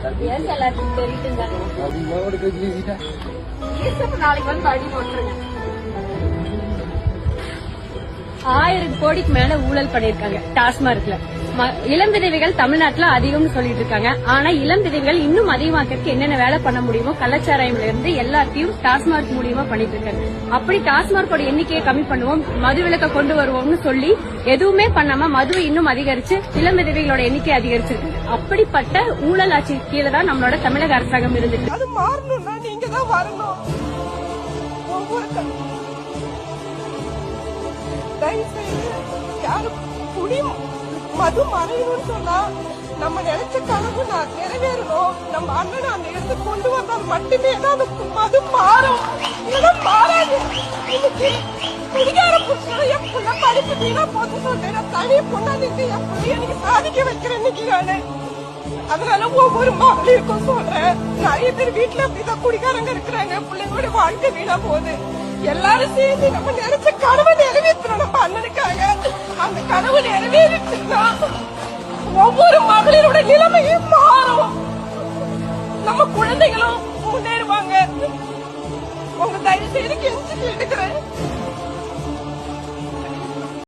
எல்லாத்துக்கும் தெரியுதுங்க. நாளைக்கு வந்து அடி போட்டுருங்க. 1000 கோடிக்கு மேல ஊழல் பண்ணிருக்காங்க டாஸ்மார்க்ல. இளம் விதவைகள் தமிழ்நாட்டுல அதிகம்னு சொல்லிட்டு இருக்காங்க. ஆனா இளம் விதவைகள் இன்னும் அதிகமாக்கிறதுக்கு என்னென்ன வேலை பண்ண முடியுமோ கள்ளச்சாராயம்ல இருந்து எல்லாத்தையும் டாஸ்மார்க் மூலியமா பண்ணிட்டு இருக்காங்க. அப்படி டாஸ்மார்க்கோட எண்ணிக்கையை கம்மி பண்ணுவோம், மது விலக்க கொண்டு வருவோம்னு சொல்லி எதுவுமே பண்ணாம மதுவை இன்னும் அதிகரிச்சு இளம் விதவைகளோட எண்ணிக்கை அதிகரிச்சிருக்கு. அப்படிப்பட்ட ஊழல் ஆட்சி கீழே தான் நம்மளோட தமிழக அரசாங்கம் இருந்துட்டு. அது மாறணும்னா நீங்க தான் வரணும். ஒவ்வொரு யாரும் குடியும் மது மறையணும்னு சொன்னா நம்ம நினைச்ச கனவு நிறைவேறணும். நம்ம அண்ணன் அந்த இடத்துக்கு கொண்டு வந்தால் மட்டுமே தான் அந்த மது மாறும். இதெல்லாம் மாறாது. இன்னைக்கு குடிகார புருஷன் என் புள்ள படிப்பு வீணா போது சொல்றேன். தனி பொண்ணா நின்று என் பிள்ளைய நீங்க சாதிக்க வைக்கிறேன் இன்னைக்கு நானு. அதனால ஒவ்வொரு மகளிருக்கும் சொல்றேன், நிறைய பேர் வீட்டுல அப்படிதான் குடிகாரங்க இருக்கிறாங்க. பிள்ளைங்களோட வாழ்க்கை வீணா போகுது. எல்லாரும் சேர்ந்து நம்ம நினைச்ச கனவை நிறைவேற்றணும். நம்ம அண்ணனுக்காக அந்த கனவு நிறைவேறிச்சுன்னா ஒவ்வொரு மகளிரோட நிலைமையும் மாறும். நம்ம குழந்தைகளும் முன்னேறுவாங்க. உங்க தயவு செய்து கெஞ்சி கேட்டுக்கிறேன்.